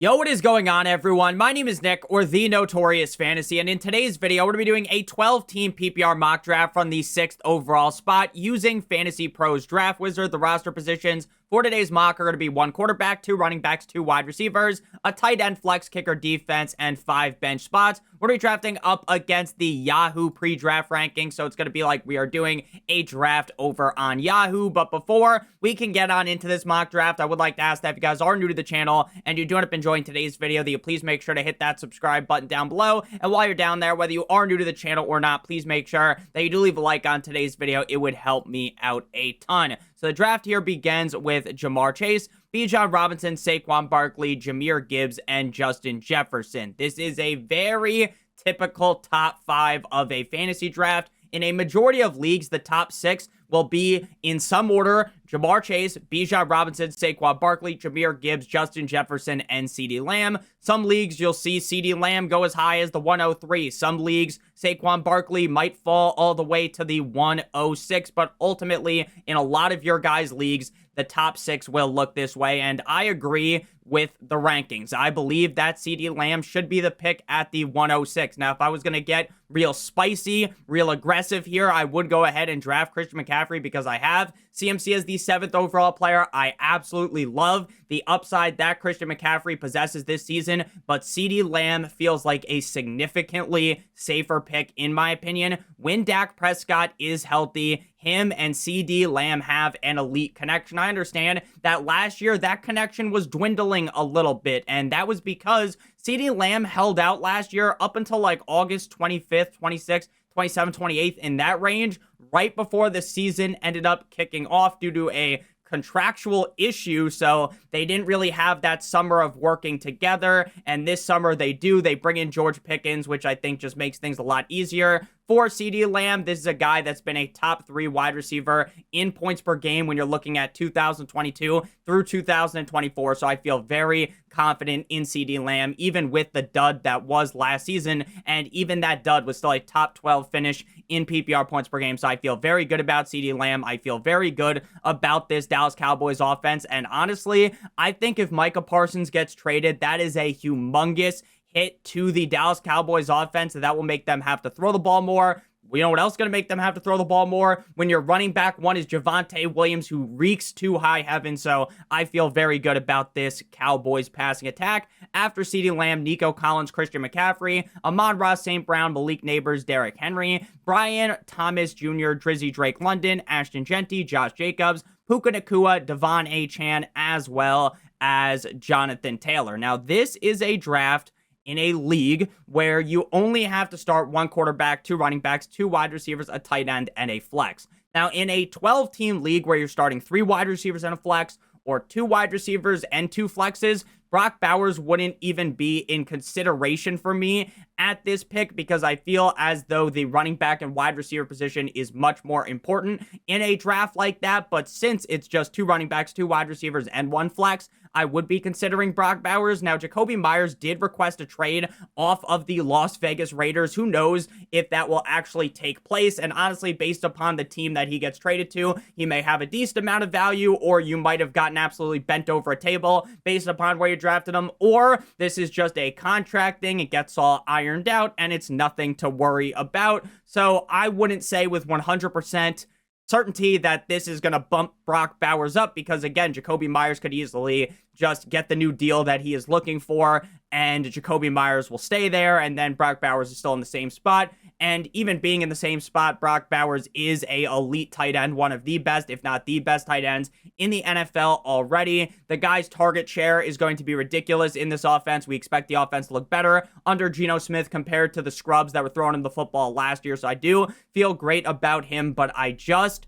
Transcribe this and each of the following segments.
Yo, what is going on, everyone? My name is Nick, or the Notorious Fantasy, and in today's video, we're going to be doing a 12-team PPR mock draft from the 6th overall spot using FantasyPros Draft Wizard. The roster positions for today's mock are going to be 1 quarterback, 2 running backs, 2 wide receivers, a tight end, flex, kicker, defense, and 5 bench spots. We're going to be drafting up against the Yahoo pre-draft ranking, so it's going to be like we are doing a draft over on Yahoo. But before we can get on into this mock draft, I would like to ask that if you guys are new to the channel and you do end up enjoying today's video, that you please make sure to hit that subscribe button down below. And while you're down there, whether you are new to the channel or not, please make sure that you do leave a like on today's video. It would help me out a ton. So the draft here begins with Ja'Marr Chase, Bijan Robinson, Saquon Barkley, Jahmyr Gibbs, and Justin Jefferson. This is a very typical top 5 of a fantasy draft. In a majority of leagues, the top 6 will be in some order: Ja'Marr Chase, Bijan Robinson, Saquon Barkley, Jahmyr Gibbs, Justin Jefferson, and CeeDee Lamb. Some leagues, you'll see CeeDee Lamb go as high as the 103. Some leagues, Saquon Barkley might fall all the way to the 106, but ultimately, in a lot of your guys' leagues, the top 6 will look this way, and I agree with the rankings. I believe that CeeDee Lamb should be the pick at the 106. Now, if I was going to get real spicy, real aggressive here, I would go ahead and draft Christian McCaffrey because I have CMC as the 7th overall player. I absolutely love the upside that Christian McCaffrey possesses this season, but CeeDee Lamb feels like a significantly safer pick in my opinion. When Dak Prescott is healthy, him and CeeDee Lamb have an elite connection. I understand that last year that connection was dwindling a little bit, and that was because CeeDee Lamb held out last year up until like August 25th, 26th, 27th, 28th, in that range, right before the season ended up kicking off due to a contractual issue. So they didn't really have that summer of working together, and this summer they do. They bring in George Pickens, which I think just makes things a lot easier for CeeDee Lamb. This is a guy that's been a top 3 wide receiver in points per game when you're looking at 2022 through 2024. So I feel very confident in CeeDee Lamb, even with the dud that was last season. And even that dud was still a top 12 finish in PPR points per game. So I feel very good about CeeDee Lamb. I feel very good about this Dallas Cowboys offense. And honestly, I think if Micah Parsons gets traded, that is a humongous hit to the Dallas Cowboys offense, that will make them have to throw the ball more. You know what else is going to make them have to throw the ball more? When your running back one is Javonte Williams, who reeks to high heaven. So I feel very good about this Cowboys passing attack. After CeeDee Lamb, Nico Collins, Christian McCaffrey, Amon-Ra St. Brown, Malik Neighbors, Derrick Henry, Brian Thomas Jr., Drizzy Drake London, Ashton Genty, Josh Jacobs, Puka Nacua, Devon Achane, as well as Jonathan Taylor. Now, this is a draft in a league where you only have to start 1 quarterback, 2 running backs, 2 wide receivers, a tight end, and a flex. Now, in a 12-team league where you're starting 3 wide receivers and a flex, or 2 wide receivers and 2 flexes, Brock Bowers wouldn't even be in consideration for me at this pick, because I feel as though the running back and wide receiver position is much more important in a draft like that. But since it's just 2 running backs, 2 wide receivers, and 1 flex, I would be considering Brock Bowers. Now, Jacoby Myers did request a trade off of the Las Vegas Raiders. Who knows if that will actually take place? And honestly, based upon the team that he gets traded to, he may have a decent amount of value, or you might have gotten absolutely bent over a table based upon where you drafted him, or this is just a contract thing. It gets all ironed out and it's nothing to worry about. So I wouldn't say with 100% certainty that this is going to bump Brock Bowers up, because again, Jacoby Myers could easily just get the new deal that he is looking for, and Jacoby Myers will stay there, and then Brock Bowers is still in the same spot. And even being in the same spot, Brock Bowers is a elite tight end, one of the best, if not the best tight ends in the NFL already. The guy's target share is going to be ridiculous in this offense. We expect the offense to look better under Geno Smith compared to the scrubs that were throwing him the football last year. So I do feel great about him, but I just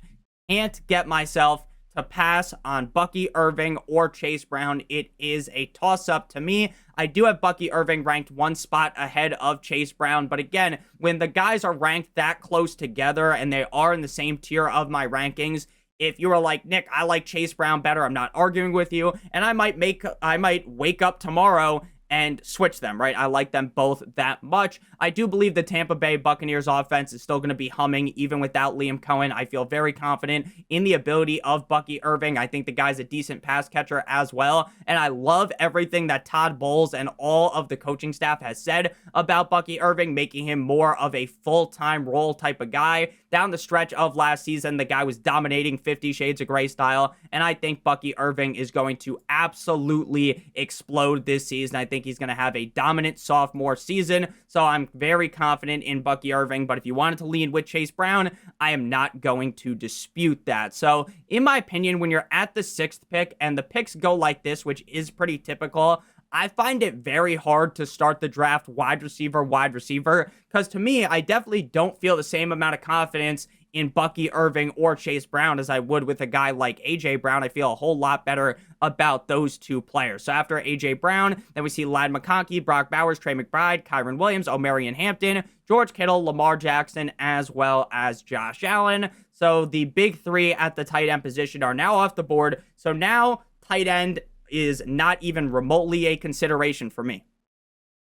can't get myself to pass on Bucky Irving or Chase Brown. It is a toss-up to me. I do have Bucky Irving ranked 1 spot ahead of Chase Brown, but again, when the guys are ranked that close together and they are in the same tier of my rankings, if you are like, Nick, I like Chase Brown better, I'm not arguing with you, and I might wake up tomorrow and switch them, right? I like them both that much. I do believe the Tampa Bay Buccaneers offense is still going to be humming even without Liam Cohen. I feel very confident in the ability of Bucky Irving. I think the guy's a decent pass catcher as well, and I love everything that Todd Bowles and all of the coaching staff has said about Bucky Irving, making him more of a full-time role type of guy. Down the stretch of last season, the guy was dominating 50 Shades of Grey style, and I think Bucky Irving is going to absolutely explode this season. I think he's going to have a dominant sophomore season, so I'm very confident in Bucky Irving, but if you wanted to lean with Chase Brown, I am not going to dispute that. So, in my opinion, when you're at the 6th pick, and the picks go like this, which is pretty typical, I find it very hard to start the draft wide receiver, because to me, I definitely don't feel the same amount of confidence in Bucky Irving or Chase Brown as I would with a guy like A.J. Brown. I feel a whole lot better about those two players. So after A.J. Brown, then we see Ladd McConkey, Brock Bowers, Trey McBride, Kyron Williams, Omarion Hampton, George Kittle, Lamar Jackson, as well as Josh Allen. So the big three at the tight end position are now off the board. So now tight end is not even remotely a consideration for me.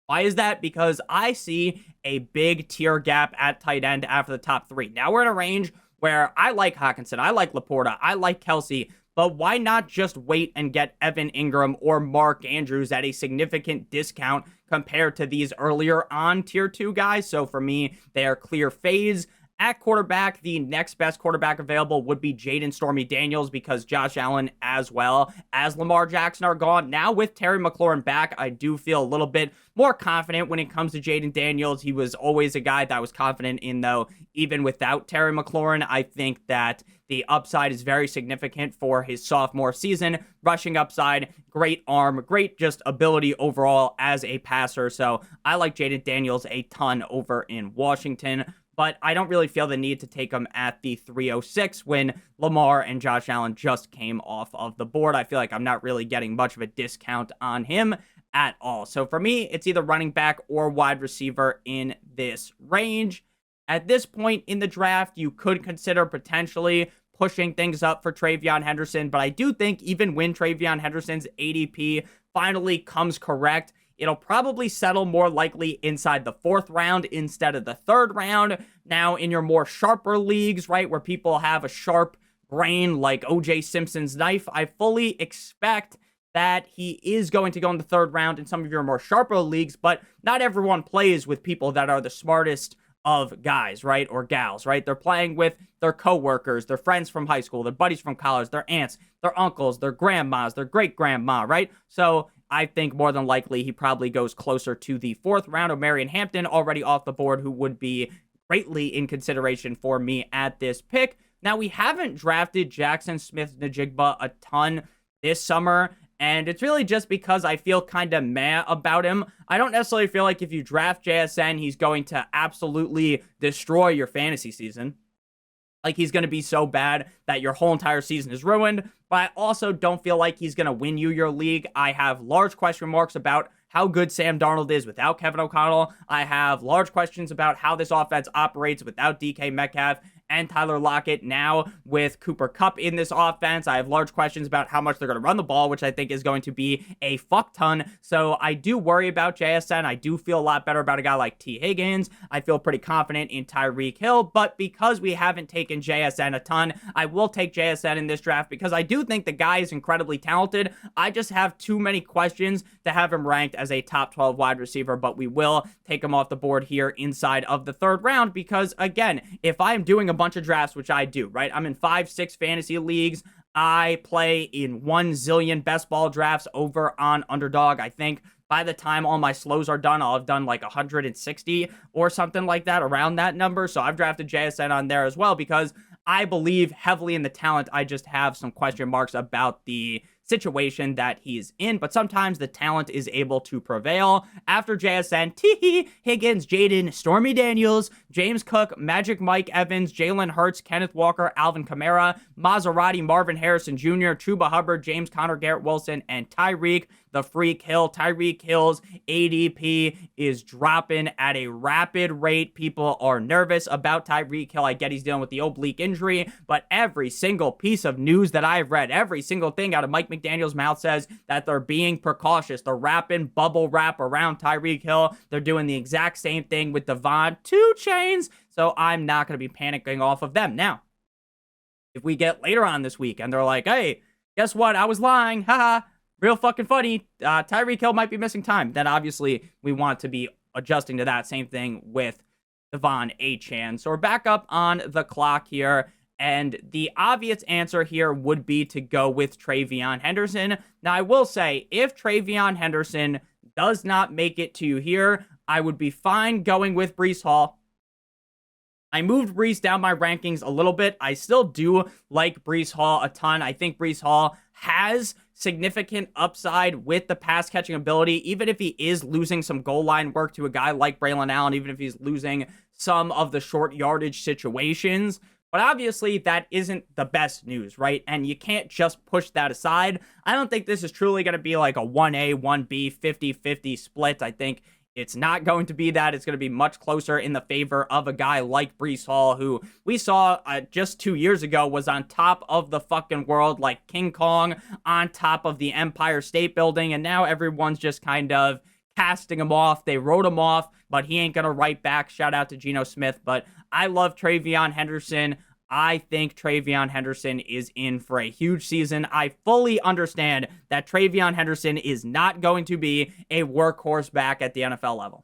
Why is that? Because I see a big tier gap at tight end after the top three. Now we're in a range where I like Hockenson, I like Laporta, I like Kelsey, but why not just wait and get Evan Ingram or Mark Andrews at a significant discount compared to these earlier on tier 2 guys? So for me, they are clear fades. At quarterback, the next best quarterback available would be Jaden Stormy Daniels, because Josh Allen as well as Lamar Jackson are gone. Now with Terry McLaurin back, I do feel a little bit more confident when it comes to Jaden Daniels. He was always a guy that I was confident in, though, even without Terry McLaurin. I think that the upside is very significant for his sophomore season. Rushing upside, great arm, great just ability overall as a passer. So I like Jaden Daniels a ton over in Washington, but I don't really feel the need to take him at the 306 when Lamar and Josh Allen just came off of the board. I feel like I'm not really getting much of a discount on him at all. So for me, it's either running back or wide receiver in this range. At this point in the draft, you could consider potentially pushing things up for TreVeyon Henderson, but I do think even when TreVeyon Henderson's ADP finally comes correct, it'll probably settle more likely inside the 4th round instead of the 3rd round. Now, in your more sharper leagues, right, where people have a sharp brain like O.J. Simpson's knife, I fully expect that he is going to go in the 3rd round in some of your more sharper leagues, but not everyone plays with people that are the smartest of guys, right, or gals, right? They're playing with their coworkers, their friends from high school, their buddies from college, their aunts, their uncles, their grandmas, their great-grandma, right? So I think more than likely he probably goes closer to the 4th round. Omarion Hampton already off the board, who would be greatly in consideration for me at this pick. Now, we haven't drafted Jackson Smith-Njigba a ton this summer, and it's really just because I feel kind of meh about him. I don't necessarily feel like if you draft JSN, he's going to absolutely destroy your fantasy season. Like, he's going to be so bad that your whole entire season is ruined. But I also don't feel like he's going to win you your league. I have large question marks about how good Sam Darnold is without Kevin O'Connell. I have large questions about how this offense operates without DK Metcalf and Tyler Lockett. Now with Cooper Kupp in this offense, I have large questions about how much they're going to run the ball, which I think is going to be a fuck ton. So I do worry about JSN. I do feel a lot better about a guy like T. Higgins. I feel pretty confident in Tyreek Hill, but because we haven't taken JSN a ton, I will take JSN in this draft because I do think the guy is incredibly talented. I just have too many questions to have him ranked as a top 12 wide receiver, but we will take him off the board here inside of the 3rd round because, again, if I am doing a bunch of drafts, which I do, right? I'm in 5-6 fantasy leagues. I play in 1 zillion best ball drafts over on Underdog. I think by the time all my slows are done, I'll have done like 160 or something like that, around that number. So I've drafted JSN on there as well because I believe heavily in the talent. I just have some question marks about the situation that he's in, but sometimes the talent is able to prevail. After JSN, T. Higgins, Jaden, Stormy Daniels, James Cook, Magic Mike Evans, Jalen Hurts, Kenneth Walker, Alvin Kamara, Maserati, Marvin Harrison Jr., Chuba Hubbard, James Conner, Garrett Wilson, and Tyreek the Freak Hill. Tyreek Hill's ADP is dropping at a rapid rate. People are nervous about Tyreek Hill. I get he's dealing with the oblique injury, but every single piece of news that I've read, every single thing out of Mike McDaniels' mouth says that they're being precautious. They're wrapping bubble wrap around Tyreek Hill. They're doing the exact same thing with Devon 2 Chains. So I'm not going to be panicking off of them. Now, if we get later on this week and they're like, hey, guess what? I was lying. Haha. Real fucking funny. Tyreek Hill might be missing time. Then obviously we want to be adjusting to that. Same thing with Devon Achane. So we're back up on the clock here. And the obvious answer here would be to go with TreVeyon Henderson. Now, I will say, if TreVeyon Henderson does not make it to here, I would be fine going with Breece Hall. I moved Breece down my rankings a little bit. I still do like Breece Hall a ton. I think Breece Hall has significant upside with the pass catching ability, even if he is losing some goal line work to a guy like Braylon Allen, even if he's losing some of the short yardage situations. But obviously, that isn't the best news, right? And you can't just push that aside. I don't think this is truly going to be like a 1A, 1B, 50-50 split. I think it's not going to be that. It's going to be much closer in the favor of a guy like Breece Hall, who we saw just 2 years ago was on top of the fucking world like King Kong on top of the Empire State Building. And now everyone's just kind of casting him off. They wrote him off, but he ain't going to write back. Shout out to Geno Smith. But I love TreVeyon Henderson. I think TreVeyon Henderson is in for a huge season. I fully understand that TreVeyon Henderson is not going to be a workhorse back at the NFL level.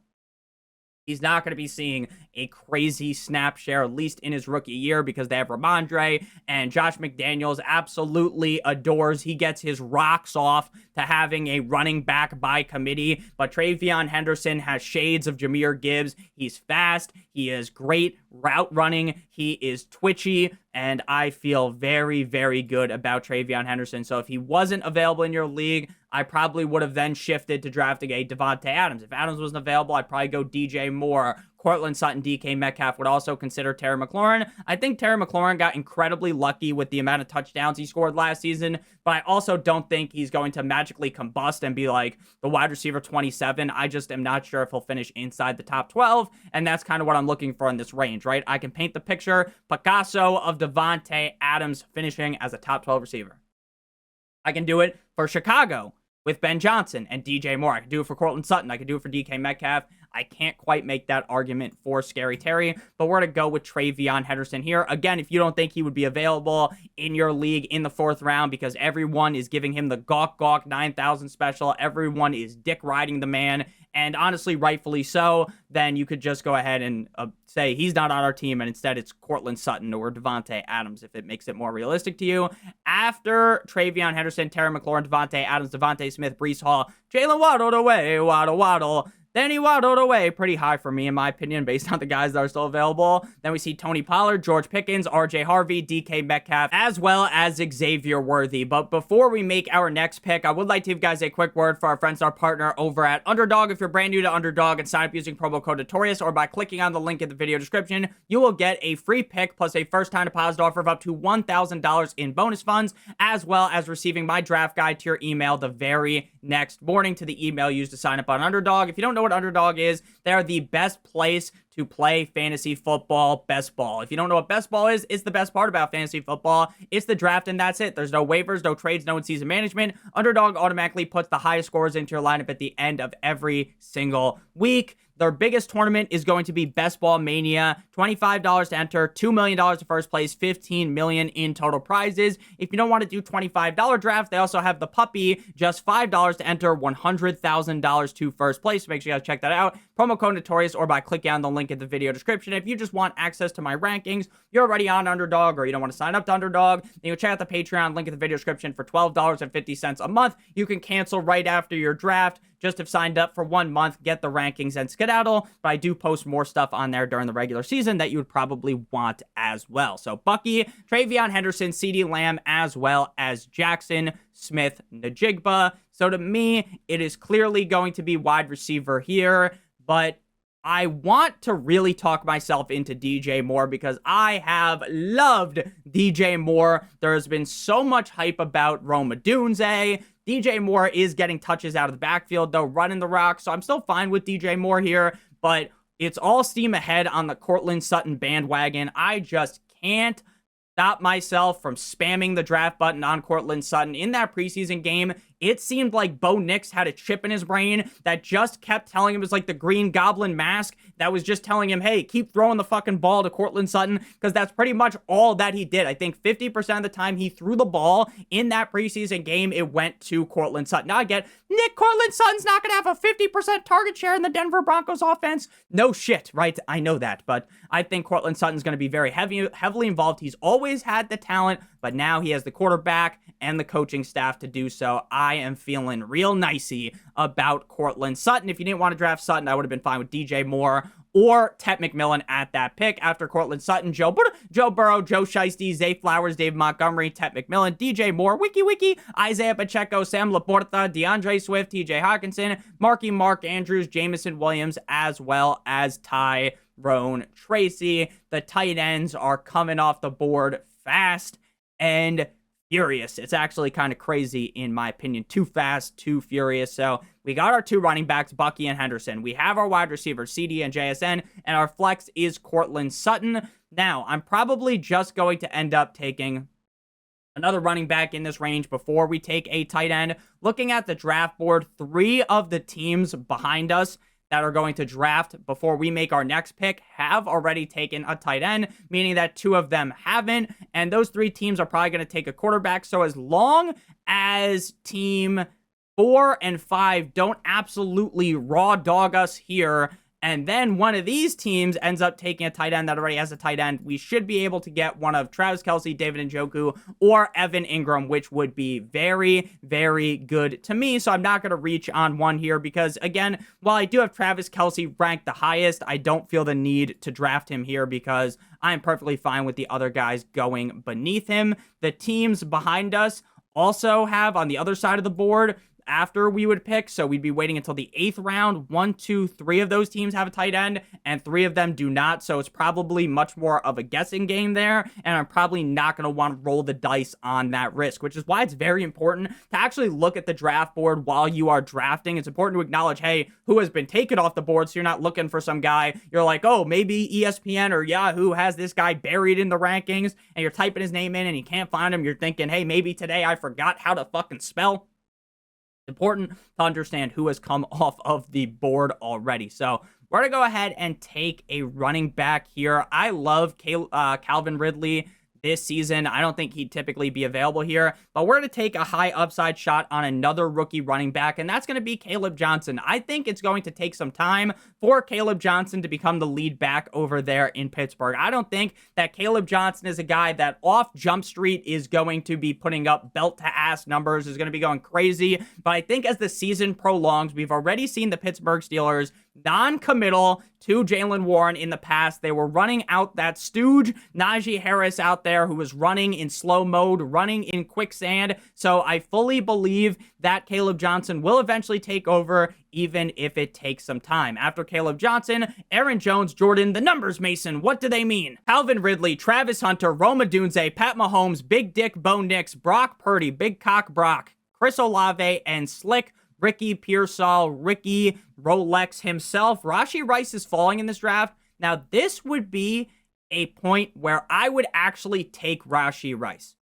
He's not going to be seeing a crazy snap share, at least in his rookie year, because they have Ramondre, and Josh McDaniels absolutely adores. He gets his rocks off to having a running back by committee. But TreVeyon Henderson has shades of Jahmyr Gibbs. He's fast. He is great route running. He is twitchy. And I feel very, very good about TreVeyon Henderson. So if he wasn't available in your league, I probably would have then shifted to drafting a Devontae Adams. If Adams wasn't available, I'd probably go DJ Moore, Cortland Sutton, DK Metcalf. Would also consider Terry McLaurin. I think Terry McLaurin got incredibly lucky with the amount of touchdowns he scored last season, but I also don't think he's going to magically combust and be like the wide receiver 27. I just am not sure if he'll finish inside the top 12, and that's kind of what I'm looking for in this range, right? I can paint the picture, Picasso of Devontae Adams finishing as a top 12 receiver. I can do it for Chicago with Ben Johnson and DJ Moore. I can do it for Cortland Sutton. I can do it for DK Metcalf. I can't quite make that argument for Scary Terry, but we're going to go with TreVeyon Henderson here. Again, if you don't think he would be available in your league in the 4th round because everyone is giving him the gawk 9,000 special, everyone is dick riding the man, and honestly, rightfully so, then you could just go ahead and say he's not on our team, and instead it's Cortland Sutton or Devontae Adams if it makes it more realistic to you. After TreVeyon Henderson, Terry McLaurin, Devontae Adams, Devontae Smith, Breece Hall, Jalen waddled away, waddle. Then he waddled away pretty high for me, in my opinion, based on the guys that are still available. Then we see Tony Pollard, George Pickens, RJ Harvey, DK Metcalf, as well as Xavier Worthy. But before we make our next pick, I would like to give you guys a quick word for our friends, our partner over at Underdog. If you're brand new to Underdog and sign up using promo code Notorious or by clicking on the link in the video description, you will get a free pick plus a first-time deposit offer of up to $1,000 in bonus funds, as well as receiving my draft guide to your email the very next morning to the email used to sign up on Underdog. If you don't know what Underdog is, they are the best place to play fantasy football, best ball. If you don't know what best ball is, it's the best part about fantasy football. It's the draft, and that's it. There's no waivers, no trades, no in-season management. Underdog automatically puts the highest scores into your lineup at the end of every single week. Their biggest tournament is going to be Best Ball Mania. $25 to enter, $2 million to first place, $15 million in total prizes. If you don't want to do $25 drafts, they also have the puppy, just $5 to enter, $100,000 to first place. Make sure you guys check that out. Promo code Notorious or by clicking on the link in the video description. If you just want access to my rankings, you're already on Underdog or you don't want to sign up to Underdog, then you can check out the Patreon link in the video description for $12.50 a month. You can cancel right after your draft. Just have signed up for 1 month, get the rankings and skedaddle, but I do post more stuff on there during the regular season that you would probably want as well. So Bucky, TreVeyon Henderson, CeeDee Lamb, as well as Jackson Smith-Njigba. So to me, it is clearly going to be wide receiver here, but I want to really talk myself into DJ Moore because I have loved DJ Moore. There has been so much hype about Rome Odunze. DJ Moore is getting touches out of the backfield, though, running the rock, so I'm still fine with DJ Moore here, but it's all steam ahead on the Cortland Sutton bandwagon. I just can't stop myself from spamming the draft button on Courtland Sutton. In that preseason game, it seemed like Bo Nix had a chip in his brain that just kept telling him, it was like the Green Goblin mask that was just telling him, hey, keep throwing the fucking ball to Courtland Sutton, because that's pretty much all that he did. I think 50% of the time he threw the ball in that preseason game, it went to Courtland Sutton. Now I get, Nick, Courtland Sutton's not going to have a 50% target share in the Denver Broncos offense. No shit, right? I know that, but I think Courtland Sutton's going to be very heavily involved. He's always had the talent, but now he has the quarterback and the coaching staff to do so. I am feeling real nicey about Courtland Sutton. If you didn't want to draft Sutton, I would have been fine with DJ Moore or Tet McMillan at that pick. After Courtland Sutton, Joe Burrow, Joe Shiesty, Zay Flowers, Dave Montgomery, Tet McMillan, DJ Moore, Wiki, Isaiah Pacheco, Sam Laporta, DeAndre Swift, TJ Hawkinson, Mark Andrews, Jamison Williams, as well as Tyrone Tracy. The tight ends are coming off the board fast and furious. It's actually kind of crazy, in my opinion. Too fast, too furious. So we got our two running backs, Bucky and Henderson. We have our wide receivers, CD and JSN, and our flex is Courtland Sutton. Now, I'm probably just going to end up taking another running back in this range before we take a tight end. Looking at the draft board, 3 of the teams behind us that are going to draft before we make our next pick have already taken a tight end, meaning that 2 of them haven't, and those 3 teams are probably going to take a quarterback. So as long as team 4 and 5 don't absolutely raw dog us here, and then one of these teams ends up taking a tight end that already has a tight end, we should be able to get one of Travis Kelce, David Njoku, or Evan Ingram, which would be very, very good to me. So I'm not going to reach on one here because, again, while I do have Travis Kelce ranked the highest, I don't feel the need to draft him here because I'm perfectly fine with the other guys going beneath him. The teams behind us also have, on the other side of the board, after we would pick, so we'd be waiting until the 8th round. 1, 2, 3 of those teams have a tight end, and 3 of them do not, so it's probably much more of a guessing game there, and I'm probably not going to want to roll the dice on that risk, which is why it's very important to actually look at the draft board while you are drafting. It's important to acknowledge, hey, who has been taken off the board, so you're not looking for some guy. You're like, oh, maybe ESPN or Yahoo has this guy buried in the rankings, and you're typing his name in and you can't find him. You're thinking, hey, maybe today I forgot how to fucking spell. Important to understand who has come off of the board already. So we're going to go ahead and take a running back here. I love Calvin Ridley this season. I don't think he'd typically be available here, but we're going to take a high upside shot on another rookie running back, and that's going to be Caleb Johnson. I think it's going to take some time for Caleb Johnson to become the lead back over there in Pittsburgh. I don't think that Caleb Johnson is a guy that off Jump Street is going to be putting up belt-to-ass numbers, is going to be going crazy, but I think as the season prolongs, we've already seen the Pittsburgh Steelers non-committal to Jaylen Warren in the past. They were running out that stooge, Najee Harris, out there who was running in slow mode, running in quicksand. So I fully believe that Caleb Johnson will eventually take over, even if it takes some time. After Caleb Johnson, Aaron Jones, Jordan, the numbers, Mason, what do they mean? Calvin Ridley, Travis Hunter, Rome Odunze, Pat Mahomes, Big Dick Bo Nix, Brock Purdy, Big Cock Brock, Chris Olave, and Slick Ricky Pearsall, Ricky Rolex himself. Rashee Rice is falling in this draft. Now, this would be a point where I would actually take Rashee Rice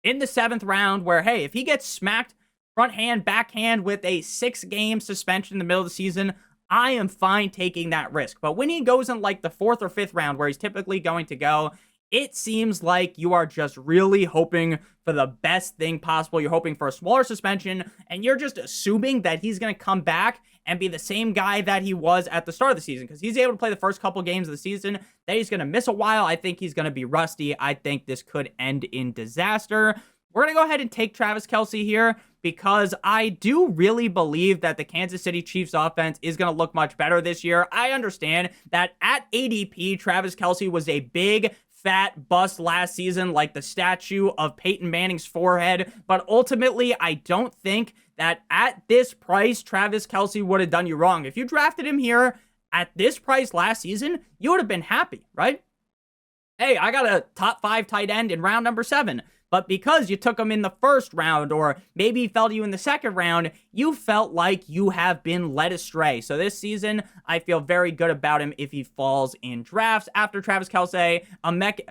in the 7th round, where, hey, if he gets smacked front hand, backhand with a 6-game suspension in the middle of the season, I am fine taking that risk. But when he goes in like the 4th or 5th round, where he's typically going to go, it seems like you are just really hoping for the best thing possible. You're hoping for a smaller suspension, and you're just assuming that he's going to come back and be the same guy that he was at the start of the season, because he's able to play the first couple games of the season. Then he's going to miss a while. I think he's going to be rusty. I think this could end in disaster. We're going to go ahead and take Travis Kelce here, because I do really believe that the Kansas City Chiefs offense is going to look much better this year. I understand that at ADP, Travis Kelce was a big, fat bust last season, like the statue of Peyton Manning's forehead. But ultimately, I don't think that at this price, Travis Kelce would have done you wrong. If you drafted him here at this price last season, you would have been happy, right? Hey, I got a top 5 tight end in round number 7. But because you took him in the first round, or maybe he fell to you in the second round, you felt like you have been led astray. So this season, I feel very good about him if he falls in drafts after Travis Kelce, Emeka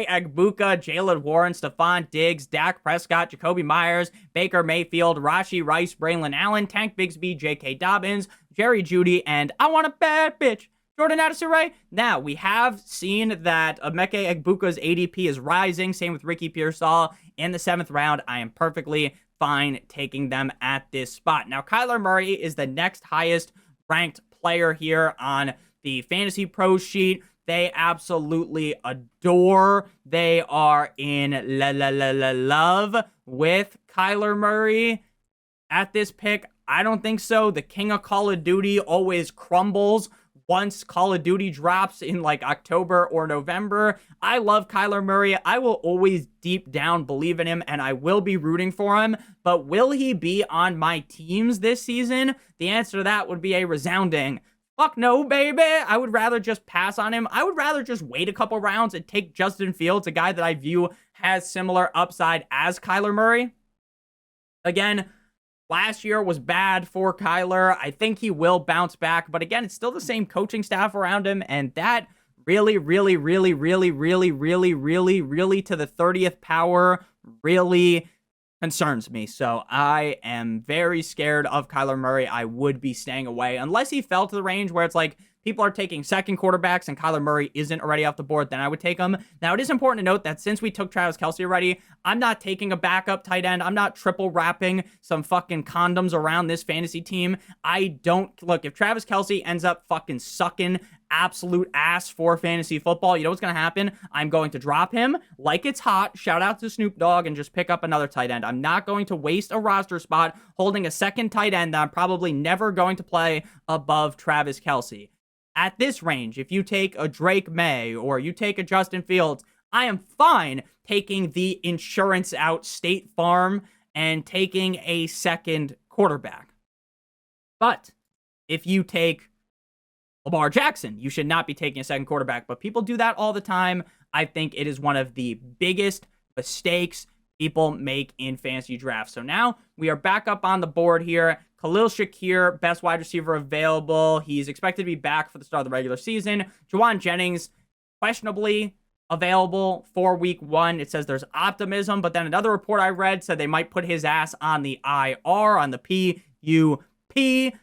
Egbuka, Jalen Warren, Stephon Diggs, Dak Prescott, Jacoby Myers, Baker Mayfield, Rashee Rice, Braylon Allen, Tank Bigsby, J.K. Dobbins, Jerry Jeudy, and I want a bad bitch, Jordan Addison-Rae. Now, we have seen that Emeka Egbuka's ADP is rising. Same with Ricky Pearsall in the 7th round. I am perfectly fine taking them at this spot. Now, Kyler Murray is the next highest ranked player here on the Fantasy Pros sheet. They absolutely adore. They are in love with Kyler Murray at this pick. I don't think so. The king of Call of Duty always crumbles once Call of Duty drops in like October or November. I love Kyler Murray. I will always deep down believe in him, and I will be rooting for him. But will he be on my teams this season? The answer to that would be a resounding fuck no, baby. I would rather just pass on him. I would rather just wait a couple rounds and take Justin Fields, a guy that I view has similar upside as Kyler Murray. Again, last year was bad for Kyler. I think he will bounce back. But again, it's still the same coaching staff around him. And that really to the 30th power really concerns me. So I am very scared of Kyler Murray. I would be staying away unless he fell to the range where it's like people are taking second quarterbacks and Kyler Murray isn't already off the board, then I would take him. Now, it is important to note that since we took Travis Kelce already, I'm not taking a backup tight end. I'm not triple wrapping some fucking condoms around this fantasy team. I don't look, if Travis Kelce ends up fucking sucking absolute ass for fantasy football, you know what's going to happen? I'm going to drop him like it's hot. Shout out to Snoop Dogg and just pick up another tight end. I'm not going to waste a roster spot holding a second tight end that I'm probably never going to play above Travis Kelce. At this range, if you take a Drake May or you take a Justin Fields, I am fine taking the insurance out State Farm and taking a second quarterback. But if you take Lamar Jackson, you should not be taking a second quarterback, but people do that all the time. I think it is one of the biggest mistakes people make in fantasy drafts. So now we are back up on the board here. Khalil Shakir, best wide receiver available. He's expected to be back for the start of the regular season. Juwan Jennings, questionably available for week 1. It says there's optimism, but then another report I read said they might put his ass on the IR, on the PUP.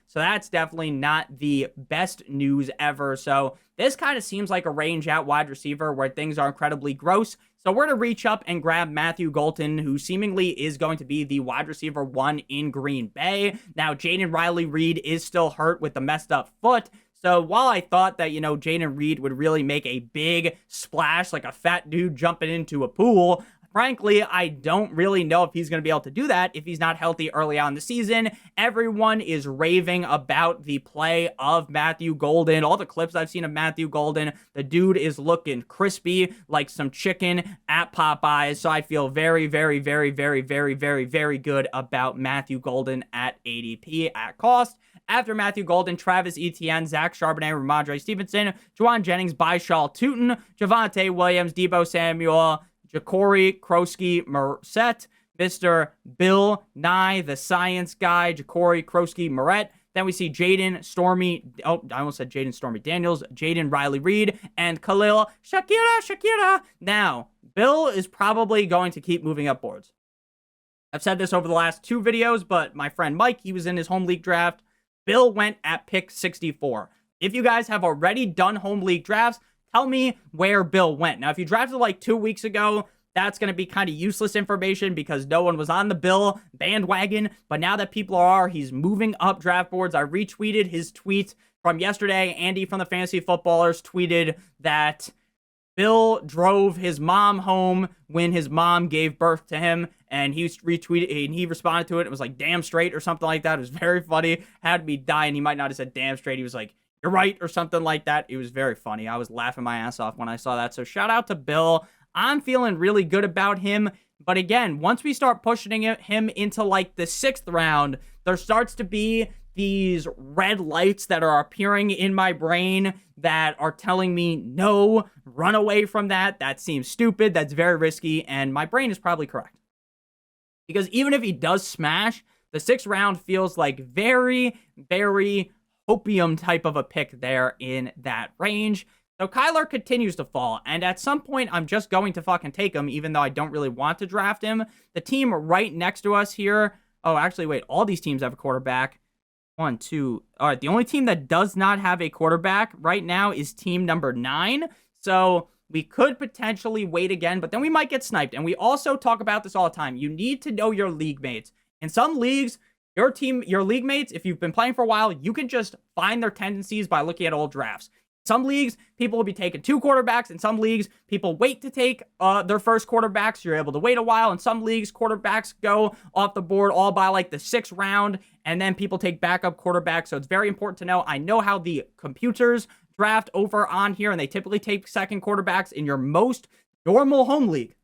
So that's definitely not the best news ever. So this kind of seems like a range out wide receiver where things are incredibly gross. So we're to reach up and grab Matthew Golden, who seemingly is going to be the wide receiver 1 in Green Bay. Now, Jaden Riley-Reed is still hurt with the messed up foot. So while I thought that, Jaden Reed would really make a big splash, like a fat dude jumping into a pool, frankly, I don't really know if he's going to be able to do that if he's not healthy early on in the season. Everyone is raving about the play of Matthew Golden. All the clips I've seen of Matthew Golden, the dude is looking crispy like some chicken at Popeyes. So I feel very good about Matthew Golden at ADP at cost. After Matthew Golden, Travis Etienne, Zach Charbonnet, Ramondre Stevenson, Juwan Jennings, Byshal Tootin, Javonte Williams, Deebo Samuel, Ja'Cory Krosky-Merced, Mr. Bill Nye, the science guy, Ja'Cory Krosky-Merced. Then we see Jaden Daniels, Jaden Riley-Reed, and Khalil Shakira. Now, Bill is probably going to keep moving up boards. I've said this over the last 2 videos, but my friend Mike, he was in his home league draft. Bill went at pick 64. If you guys have already done home league drafts, tell me where Bill went. Now, if you drafted like 2 weeks ago, that's going to be kind of useless information because no one was on the Bill bandwagon. But now that people are, he's moving up draft boards. I retweeted his tweet from yesterday. Andy from the Fantasy Footballers tweeted that Bill drove his mom home when his mom gave birth to him, and he retweeted and he responded to it. It was like, damn straight or something like that. It was very funny. Had me dying. He might not have said damn straight. He was like, you're right, or something like that. It was very funny. I was laughing my ass off when I saw that. So shout out to Bill. I'm feeling really good about him. But again, once we start pushing him into like the 6th round, there starts to be these red lights that are appearing in my brain that are telling me, no, run away from that. That seems stupid. That's very risky. And my brain is probably correct. Because even if he does smash, the 6th round feels like very, very opium type of a pick there in that range. So Kyler continues to fall, and at some point, I'm just going to fucking take him, even though I don't really want to draft him. The team right next to us here, oh, actually, wait, all these teams have a quarterback. 1, 2, all right, the only team that does not have a quarterback right now is team number 9, so we could potentially wait again, but then we might get sniped, and we also talk about this all the time. You need to know your league mates. In some leagues, your league mates, if you've been playing for a while, you can just find their tendencies by looking at old drafts. Some leagues, people will be taking 2 quarterbacks. In some leagues, people wait to take their first quarterbacks. You're able to wait a while. In some leagues, quarterbacks go off the board all by like the 6th round, and then people take backup quarterbacks. So it's very important to know. I know how the computers draft over on here, and they typically take second quarterbacks in your most normal home league.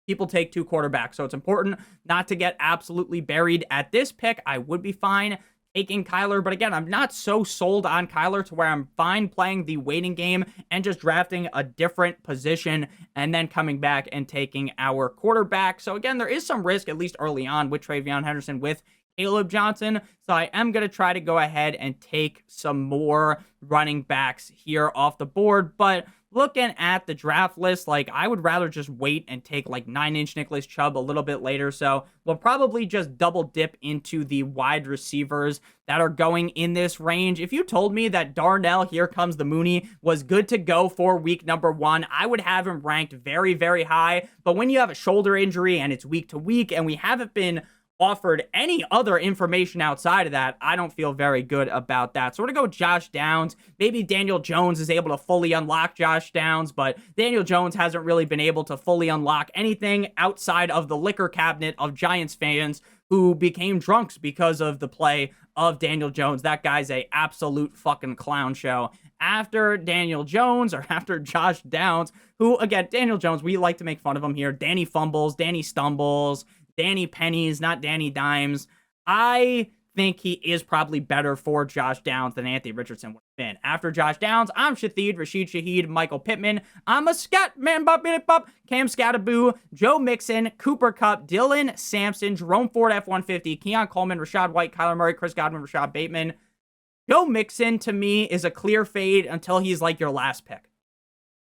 People take 2 quarterbacks. So it's important not to get absolutely buried at this pick. I would be fine taking Kyler, but again, I'm not so sold on Kyler to where I'm fine playing the waiting game and just drafting a different position and then coming back and taking our quarterback. So again, there is some risk, at least early on, with Travion Henderson, with Caleb Johnson. So I am going to try to go ahead and take some more running backs here off the board, but looking at the draft list, like, I would rather just wait and take like 9-inch Nicholas Chubb a little bit later. So we'll probably just double dip into the wide receivers that are going in this range. If you told me that Darnell, here comes the Mooney, was good to go for week number 1, I would have him ranked very, very high. But when you have a shoulder injury and it's week to week and we haven't been offered any other information outside of that, I don't feel very good about that. So we're going to go Josh Downs. Maybe Daniel Jones is able to fully unlock Josh Downs, but Daniel Jones hasn't really been able to fully unlock anything outside of the liquor cabinet of Giants fans who became drunks because of the play of Daniel Jones. That guy's a absolute fucking clown show. After Daniel Jones, or after Josh Downs, who, again, Daniel Jones, we like to make fun of him here. Danny fumbles, Danny stumbles, Danny pennies, not Danny dimes. I think he is probably better for Josh Downs than Anthony Richardson would have been. After Josh Downs, I'm Shaheed, Rashid Shaheed, Michael Pittman. I'm a scat man, bop, Cam Scattaboo, Joe Mixon, Cooper Kupp, Dylan Sampson, Jerome Ford, F-150, Keon Coleman, Rashad White, Kyler Murray, Chris Godwin, Rashad Bateman. Joe Mixon, to me, is a clear fade until he's like your last pick.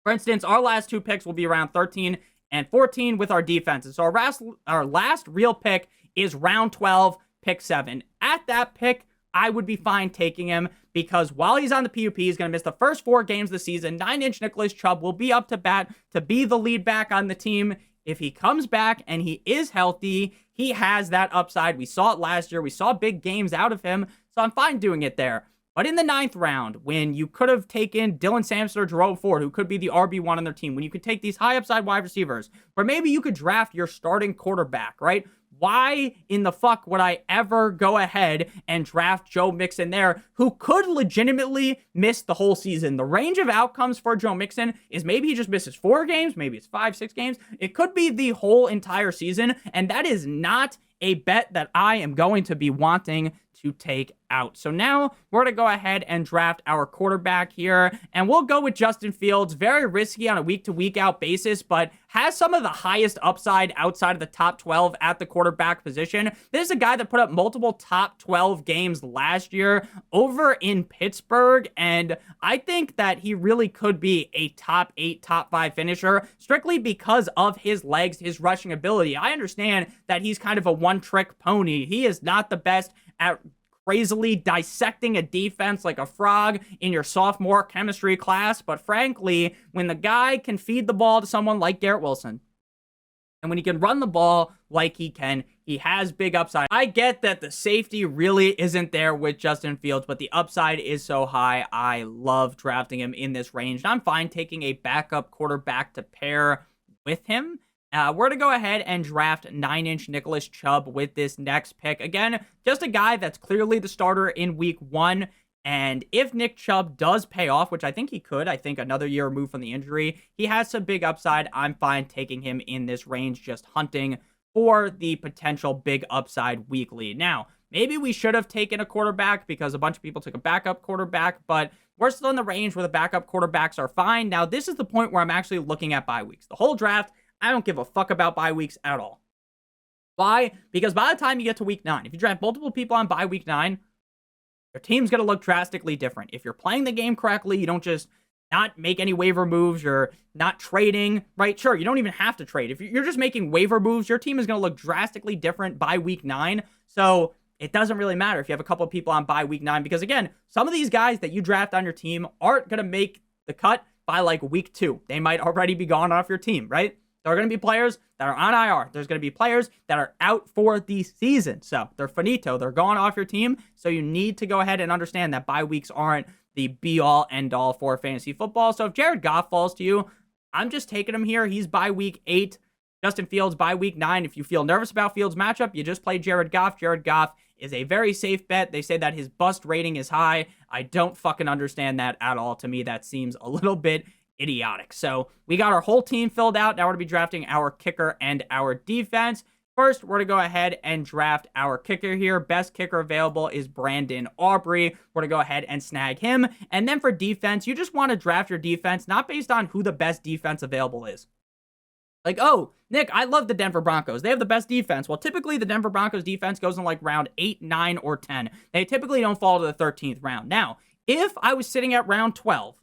For instance, our last 2 picks will be around 13 and 14 with our defenses. So our last real pick is round 12, pick 7. At that pick, I would be fine taking him because while he's on the PUP, he's going to miss the first 4 games of the season. 9-inch Nicholas Chubb will be up to bat to be the lead back on the team. If he comes back and he is healthy, he has that upside. We saw it last year. We saw big games out of him, so I'm fine doing it there. But in the 9th round, when you could have taken Dylan Sampson or Jerome Ford, who could be the RB1 on their team, when you could take these high upside wide receivers, or maybe you could draft your starting quarterback, right? Why in the fuck would I ever go ahead and draft Joe Mixon there, who could legitimately miss the whole season? The range of outcomes for Joe Mixon is maybe he just misses 4 games, maybe it's 5, 6 games. It could be the whole entire season, and that is not a bet that I am going to be wanting to take out. So now we're going to go ahead and draft our quarterback here, and we'll go with Justin Fields. Very risky on a week-to-week out basis, but has some of the highest upside outside of the top 12 at the quarterback position. This is a guy that put up multiple top 12 games last year over in Pittsburgh, and I think that he really could be a top 8, top 5 finisher, strictly because of his legs, his rushing ability. I understand that he's kind of a one-trick pony. He is not the best at crazily dissecting a defense like a frog in your sophomore chemistry class, but frankly, when the guy can feed the ball to someone like Garrett Wilson, and when he can run the ball like he can, he has big upside. I get that the safety really isn't there with Justin Fields, but the upside is so high. I love drafting him in this range. I'm fine taking a backup quarterback to pair with him. We're going to go ahead and draft 9-inch Nicholas Chubb with this next pick. Again, just a guy that's clearly the starter in week 1. And if Nick Chubb does pay off, which I think he could, I think another year removed from the injury, he has some big upside. I'm fine taking him in this range, just hunting for the potential big upside weekly. Now, maybe we should have taken a quarterback because a bunch of people took a backup quarterback, but we're still in the range where the backup quarterbacks are fine. Now, this is the point where I'm actually looking at bye weeks. The whole draft, I don't give a fuck about bye weeks at all. Why? Because by the time you get to week 9, if you draft multiple people on bye week 9, your team's going to look drastically different. If you're playing the game correctly, you don't just not make any waiver moves, you're not trading, right? Sure, you don't even have to trade. If you're just making waiver moves, your team is going to look drastically different by week 9. So it doesn't really matter if you have a couple of people on bye week 9, because again, some of these guys that you draft on your team aren't going to make the cut by like week 2. They might already be gone off your team, right? There are going to be players that are on IR. There's going to be players that are out for the season. So they're finito. They're gone off your team. So you need to go ahead and understand that bye weeks aren't the be-all, end-all for fantasy football. So if Jared Goff falls to you, I'm just taking him here. He's by week 8. Justin Fields by week 9. If you feel nervous about Fields' matchup, you just play Jared Goff. Jared Goff is a very safe bet. They say that his bust rating is high. I don't fucking understand that at all. To me, that seems a little bit idiotic. So we got our whole team filled out. Now we're going to be drafting our kicker and our defense. First, we're going to go ahead and draft our kicker here. Best kicker available is Brandon Aubrey. We're going to go ahead and snag him. And then for defense, you just want to draft your defense, not based on who the best defense available is. Like, oh, Nick, I love the Denver Broncos. They have the best defense. Well, typically the Denver Broncos defense goes in like round 8, 9, or 10. They typically don't fall to the 13th round. Now, if I was sitting at round 12,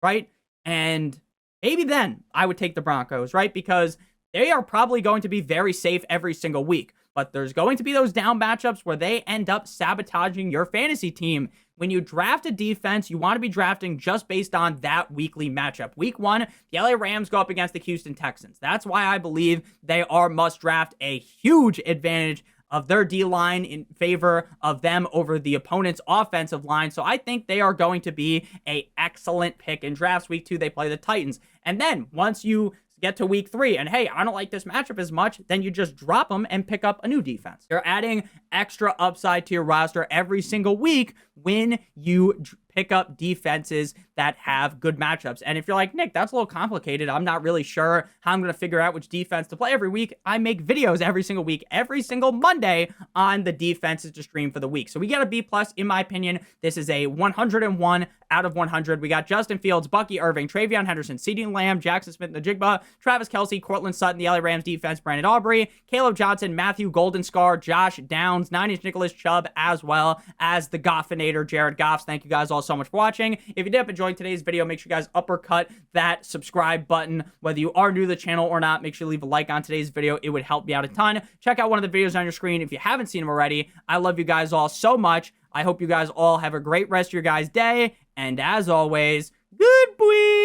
right, and maybe then I would take the Broncos, right, because they are probably going to be very safe every single week. But there's going to be those down matchups where they end up sabotaging your fantasy team. When you draft a defense, you want to be drafting just based on that weekly matchup. Week 1, the LA Rams go up against the Houston Texans. That's why I believe they are must draft. A huge advantage of their D-line in favor of them over the opponent's offensive line. So I think they are going to be an excellent pick in drafts. Week 2, they play the Titans. And then once you get to week 3 and hey, I don't like this matchup as much, then you just drop them and pick up a new defense. You're adding extra upside to your roster every single week when you pick up defenses that have good matchups. And if you're like, Nick, that's a little complicated, I'm not really sure how I'm going to figure out which defense to play every week, I make videos every single week, every single Monday on the defenses to stream for the week. So we got a B+, in my opinion. This is a 101 out of 100. We got Justin Fields, Bucky Irving, Travion Henderson, CeeDee Lamb, Jackson Smith-Njigba, Travis Kelce, Cortland Sutton, the LA Rams defense, Brandon Aubrey, Caleb Johnson, Matthew Goldenscar, Josh Downs, 9-inch Nicholas Chubb, as well as the Goffinator, Jared Goffs. Thank you guys all so much for watching. If you did up enjoy today's video, make sure you guys uppercut that subscribe button. Whether you are new to the channel or not, make sure you leave a like on today's video. It would help me out a ton. Check out one of the videos on your screen if you haven't seen them already. I love you guys all so much. I hope you guys all have a great rest of your guys' day. And as always, good boy.